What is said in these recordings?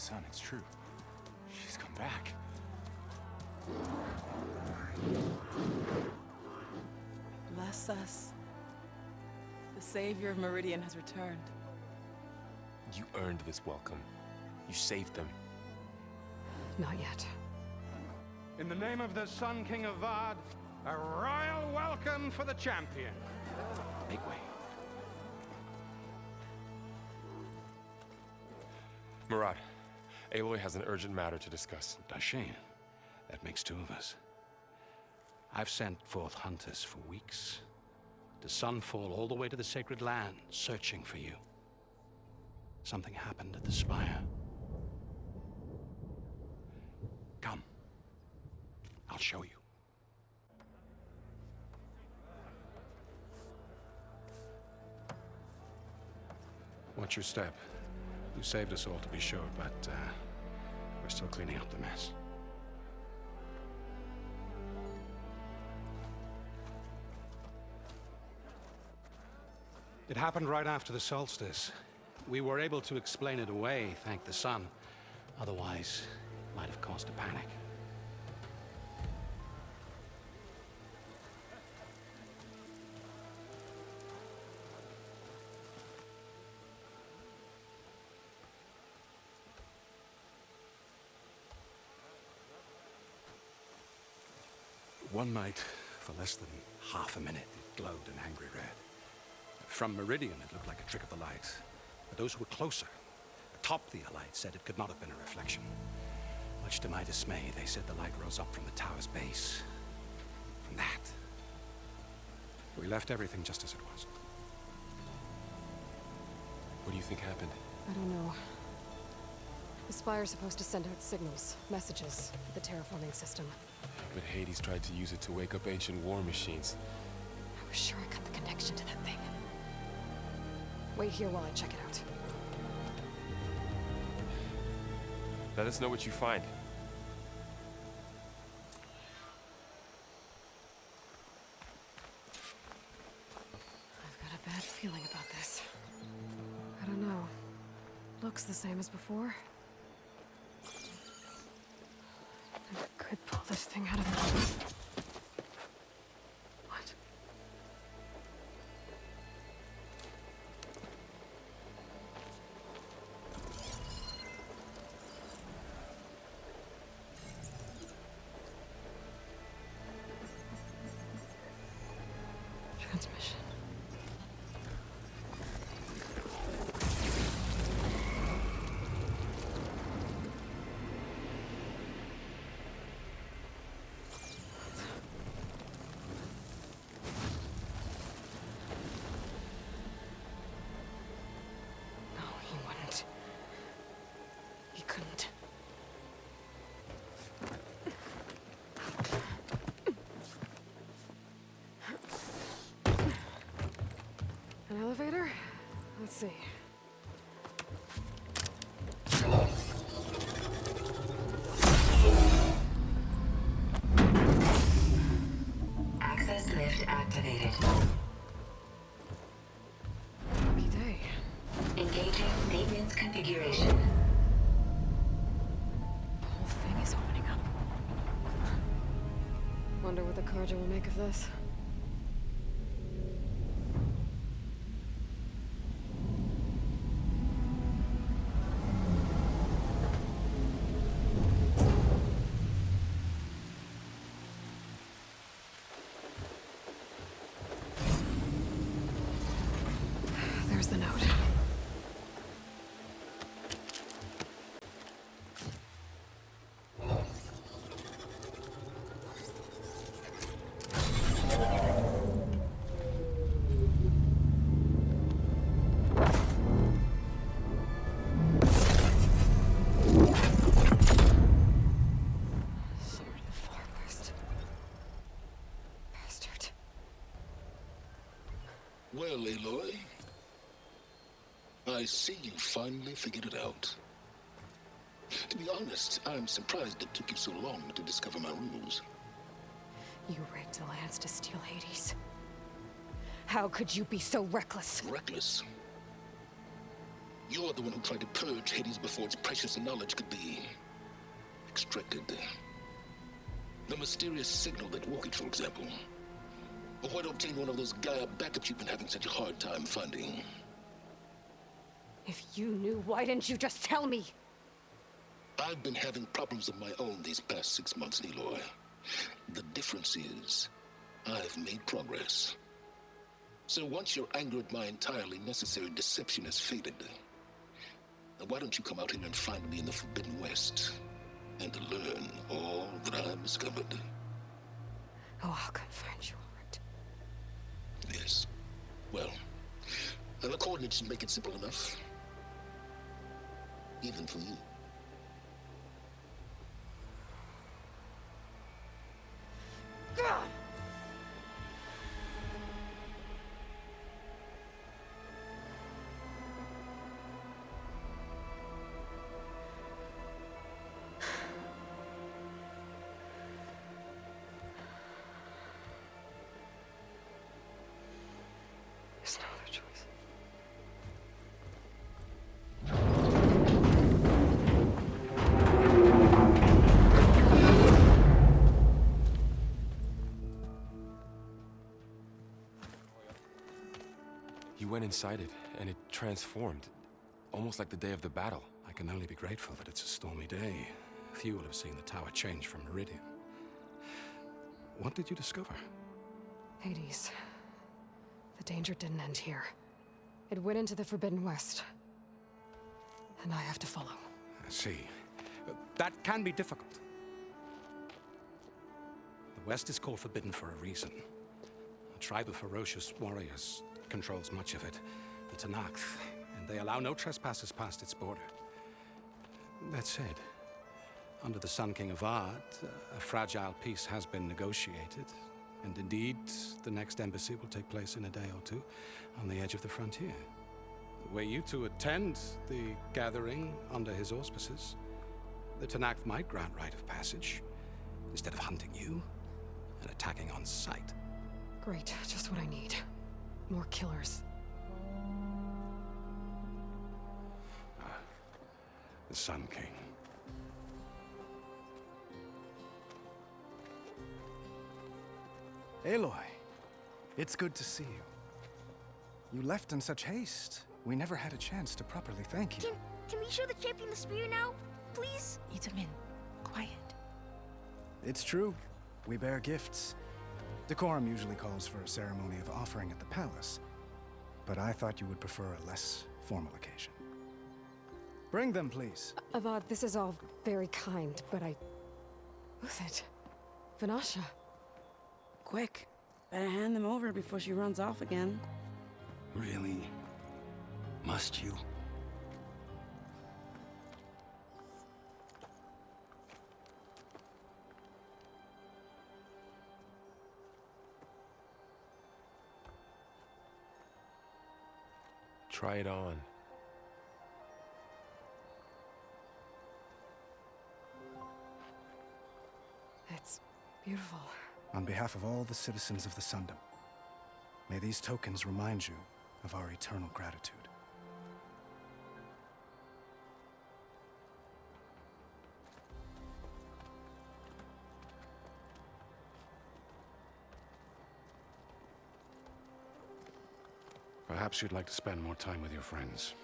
Son, it's true. She's come back. Bless us. The savior of Meridian has returned. You earned this welcome. You saved them. Not yet. In the name of the Sun King of Vard, a royal welcome for the champion. Make way. Murad, Aloy has an urgent matter to discuss. Dashane, that makes two of us. I've sent forth hunters for weeks, to Sunfall all the way to the Sacred Land, searching for you. Something happened at the Spire. Come. I'll show you. Watch your step. You saved us all, to be sure, but we're still cleaning up the mess. It happened right after the solstice. We were able to explain it away, thank the sun. Otherwise, it might have caused a panic. One night, for less than half a minute, it glowed an angry red. From Meridian, it looked like a trick of the light. But those who were closer, atop the light, said it could not have been a reflection. Much to my dismay, they said the light rose up from the tower's base. From that. We left everything just as it was. What do you think happened? I don't know. The Spire's supposed to send out signals, messages, for the terraforming system. But Hades tried to use it to wake up ancient war machines. I was sure I got the connection to that thing. Wait here while I check it out. Let us know what you find. I've got a bad feeling about this. I don't know. Looks the same as before. Never could pull this thing out of the... What? Transmission. No, he wouldn't. He couldn't. An elevator? Let's see. Access lift activated. Lucky day. Engaging maintenance configuration. The whole thing is opening up. Wonder what the Carja will make of this. There's the note. Sword of the Far West. Bastard. Well, Aloy, I see you finally figured it out. To be honest, I'm surprised it took you so long to discover my rules. You rigged the lands to steal Hades. How could you be so reckless? Reckless? You're the one who tried to purge Hades before its precious knowledge could be extracted. The mysterious signal that woke it, for example. Or why to obtain one of those Gaia backups you've been having such a hard time finding. If you knew, why didn't you just tell me? I've been having problems of my own these past 6 months, Aloy. The difference is, I've made progress. So once your anger at my entirely necessary deception has faded, why don't you come out here and find me in the Forbidden West and learn all that I've discovered? Oh, I'll come find you, all right. Yes. Well, and the coordinates should make it simple enough. Even for you. God! There's no other choice. You went inside it, and it transformed. Almost like the day of the battle. I can only be grateful that it's a stormy day. Few will have seen the tower change from Meridian. What did you discover? Hades. The danger didn't end here. It went into the Forbidden West. And I have to follow. I see. That can be difficult. The West is called Forbidden for a reason. A tribe of ferocious warriors controls much of it, the Tenakth, and they allow no trespassers past its border. That said, under the Sun King of Ard, a fragile peace has been negotiated, and indeed, the next embassy will take place in a day or two on the edge of the frontier. Were you to attend the gathering under his auspices, the Tenakth might grant right of passage, instead of hunting you and attacking on sight. Great, just what I need. More killers. The Sun King. Aloy, it's good to see you. You left in such haste. We never had a chance to properly thank you. Can we show the champion the spear now? Please? Itamin, quiet. It's true. We bear gifts. Decorum usually calls for a ceremony of offering at the palace, but I thought you would prefer a less formal occasion. Bring them, please. Avad, this is all very kind, but Who's it? Vanasha. Quick. Better hand them over before she runs off again. Really? Must you? Try it on. It's beautiful. On behalf of all the citizens of the Sundom, may these tokens remind you of our eternal gratitude. Perhaps you'd like to spend more time with your friends.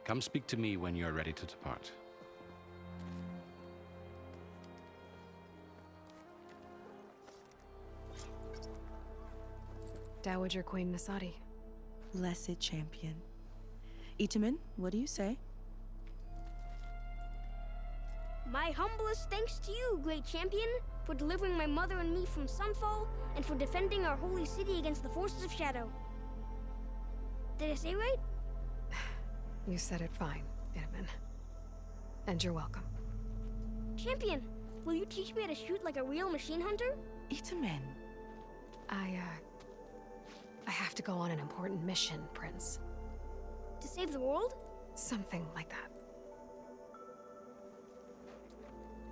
Come speak to me when you're ready to depart. Dowager Queen Nasadi. Blessed champion. Itamin, what do you say? My humblest thanks to you, great champion, for delivering my mother and me from Sunfall, and for defending our holy city against the forces of Shadow. Did I say right? You said it fine, Itamin. And you're welcome. Champion, will you teach me how to shoot like a real machine hunter? Itamin. I have to go on an important mission, Prince. To save the world? Something like that.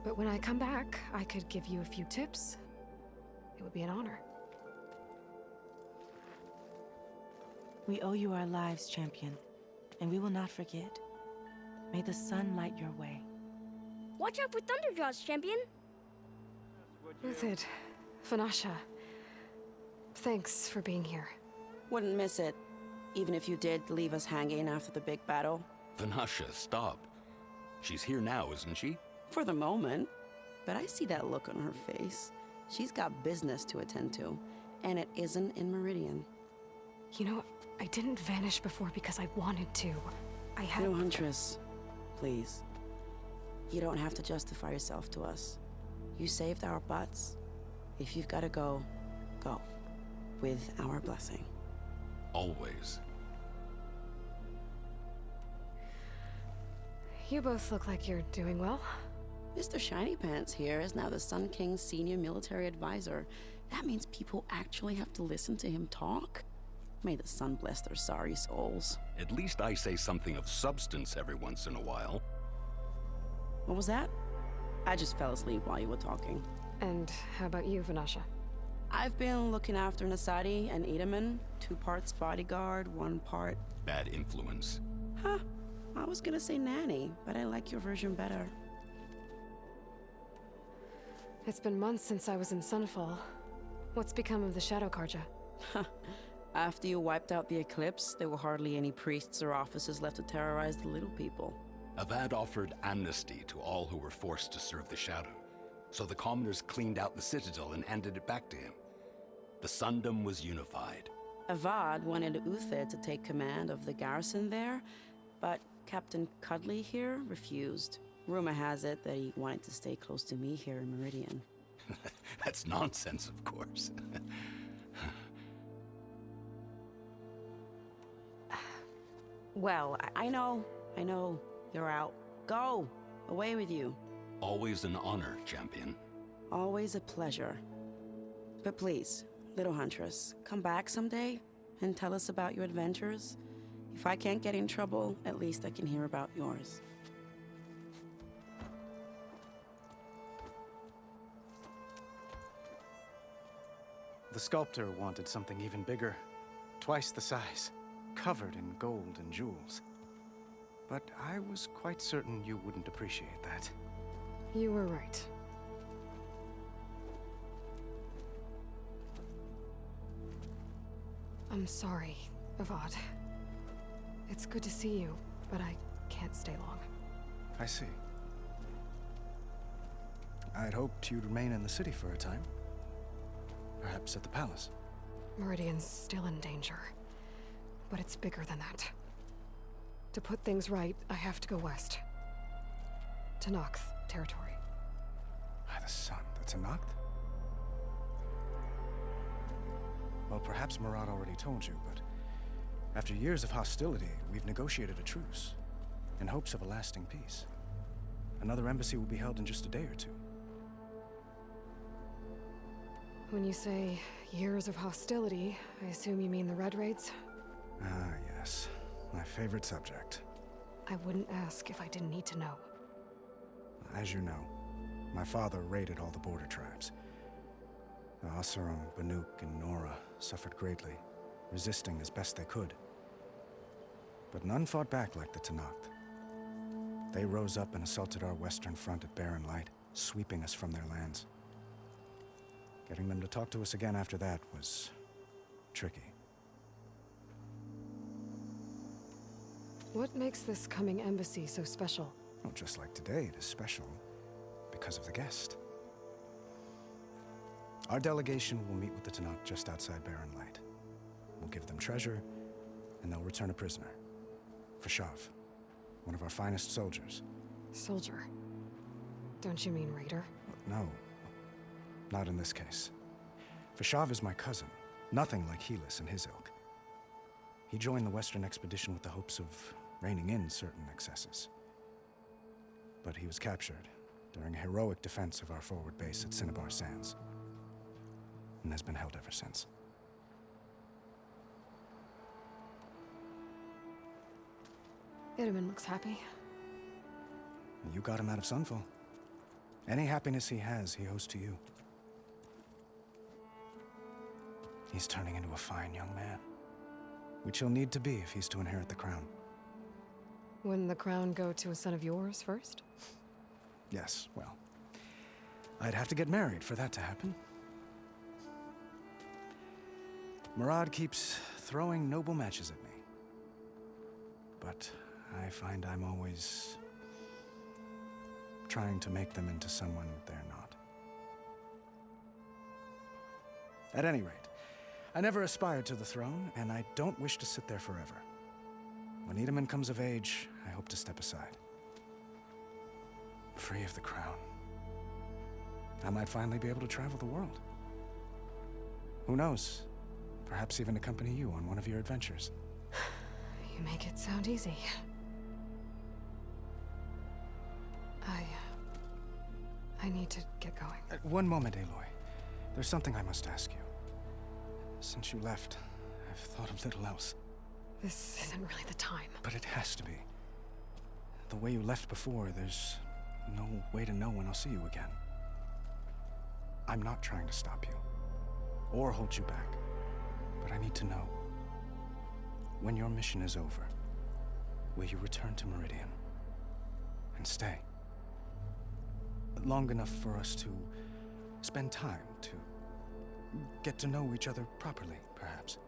But when I come back, I could give you a few tips. It would be an honor. We owe you our lives, champion. and we will not forget. May the sun light your way. Watch out for Thunderjaws, champion! Uthid, Vanasha, thanks for being here. Wouldn't miss it, even if you did leave us hanging after the big battle. Vanasha, stop. She's here now, isn't she? For the moment. But I see that look on her face. She's got business to attend to, and it isn't in Meridian. You know, I didn't vanish before because I wanted to. I had... No, Huntress. Please. You don't have to justify yourself to us. You saved our butts. If you've got to go, go. With our blessing. Always. You both look like you're doing well. Mr. Shiny Pants here is now the Sun King's senior military advisor. That means people actually have to listen to him talk? May the sun bless their sorry souls. At least I say something of substance every once in a while. What was that? I just fell asleep while you were talking. And how about you, Vanasha? I've been looking after Nasadi and Edaman. 2 parts bodyguard, 1 part... Bad influence. Huh. I was gonna say nanny, but I like your version better. It's been months since I was in Sunfall. What's become of the Shadow Karja? After you wiped out the Eclipse, there were hardly any priests or officers left to terrorize the little people. Avad offered amnesty to all who were forced to serve the Shadow, so the commoners cleaned out the citadel and handed it back to him. The Sundom was unified. Avad wanted Uthid to take command of the garrison there, but Captain Cuddly here refused. Rumor has it that he wanted to stay close to me here in Meridian. That's nonsense, of course. Well, I know. You're out. Go! Away with you. Always an honor, champion. Always a pleasure. But please, little Huntress, come back someday and tell us about your adventures. If I can't get in trouble, at least I can hear about yours. The sculptor wanted something even bigger, twice the size, covered in gold and jewels. But I was quite certain you wouldn't appreciate that. You were right. I'm sorry, Avad. It's good to see you, but I can't stay long. I see. I'd hoped you'd remain in the city for a time. Perhaps at the palace. Meridian's still in danger, but it's bigger than that. To put things right, I have to go west. To Noct territory. By the sun, that's a Noct? Well, perhaps Murad already told you, but after years of hostility, we've negotiated a truce in hopes of a lasting peace. Another embassy will be held in just a day or two. When you say years of hostility, I assume you mean the Red Raids? Ah, yes. My favorite subject. I wouldn't ask if I didn't need to know. As you know, my father raided all the border tribes. The Oseram, Banuk, and Nora suffered greatly, resisting as best they could. But none fought back like the Tenakth. They rose up and assaulted our western front at Barren Light, sweeping us from their lands. Getting them to talk to us again after that was tricky. What makes this coming embassy so special? Well, just like today, it is special because of the guest. Our delegation will meet with the Tenakth just outside Barren Light. We'll give them treasure, and they'll return a prisoner. Fashav, one of our finest soldiers. Soldier? Don't you mean raider? No, not in this case. Fashav is my cousin, nothing like Helis and his ilk. He joined the Western expedition with the hopes of reining in certain excesses. But he was captured during a heroic defense of our forward base at Cinnabar Sands, and has been held ever since. Edaman looks happy. You got him out of Sunfall. Any happiness he has, he owes to you. He's turning into a fine young man, which he'll need to be if he's to inherit the crown. Wouldn't the crown go to a son of yours first? Yes, well, I'd have to get married for that to happen. Murad keeps throwing noble matches at me. But I find I'm always trying to make them into someone they're not. At any rate, I never aspired to the throne, and I don't wish to sit there forever. When Edaman comes of age, I hope to step aside. Free of the crown. I might finally be able to travel the world. Who knows? Perhaps even accompany you on one of your adventures. You make it sound easy. I need to get going. One moment, Aloy. There's something I must ask you. Since you left, I've thought of little else. This isn't really the time. But it has to be. The way you left before, there's no way to know when I'll see you again. I'm not trying to stop you, or hold you back, but I need to know. When your mission is over, will you return to Meridian? And stay? Long enough for us to spend time, to get to know each other properly, perhaps.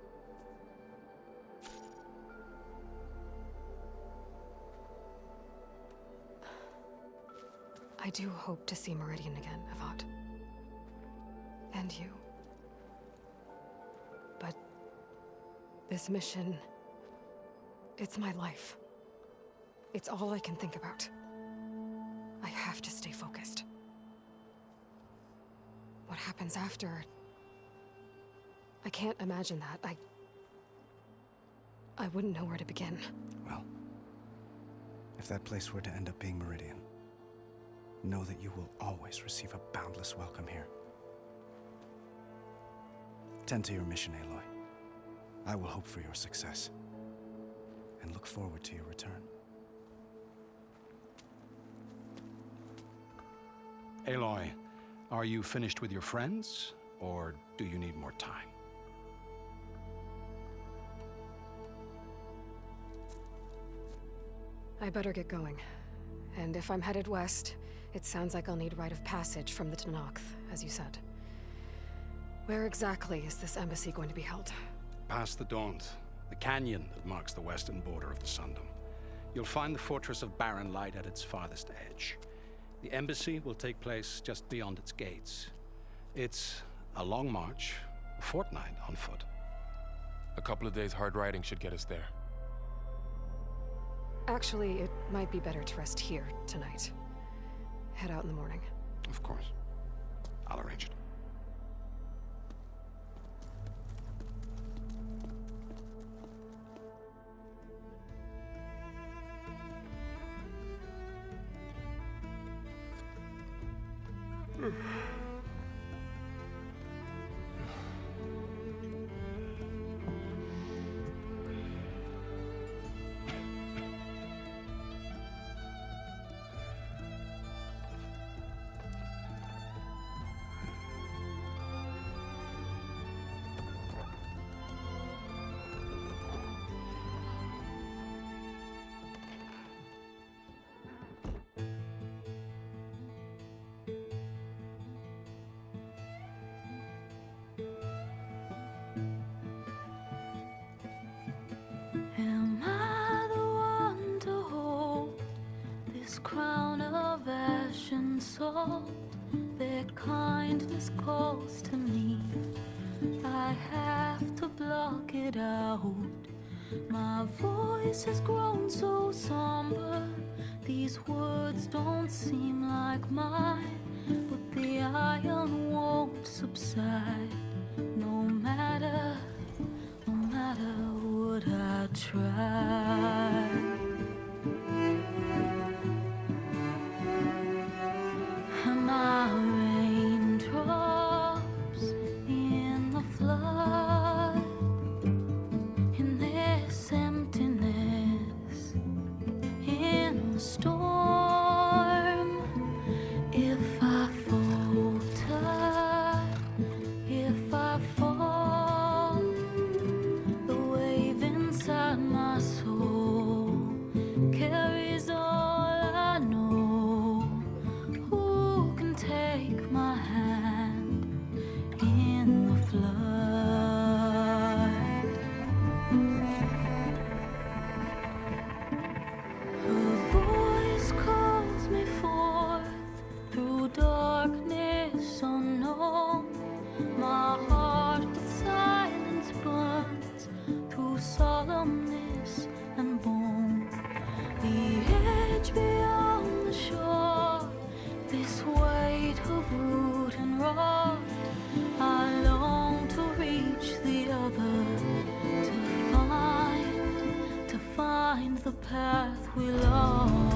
I do hope to see Meridian again, Avad. And you. But this mission, it's my life. It's all I can think about. I have to stay focused. What happens after? I can't imagine that. I wouldn't know where to begin. Well, if that place were to end up being Meridian, know that you will always receive a boundless welcome here. Tend to your mission, Aloy. I will hope for your success, and look forward to your return. Aloy, are you finished with your friends, or do you need more time? I better get going. And if I'm headed west, it sounds like I'll need rite of passage from the Tenakth, as you said. Where exactly is this embassy going to be held? Past the Daunt, the canyon that marks the western border of the Sundom. You'll find the fortress of Barren Light at its farthest edge. The embassy will take place just beyond its gates. It's a long march, a fortnight on foot. A couple of days hard riding should get us there. Actually, it might be better to rest here tonight. Head out in the morning. Of course. I'll arrange it. Am I the one to hold this crown of ash and salt? Their kindness calls to me. I have to block it out. My voice has grown so somber. These words don't seem like mine, but the iron won't subside. No matter what I try. Am I raindrops in the flood? In this emptiness, in the storm. If I falter, if I fall, the wave inside my soul carries the path we lost.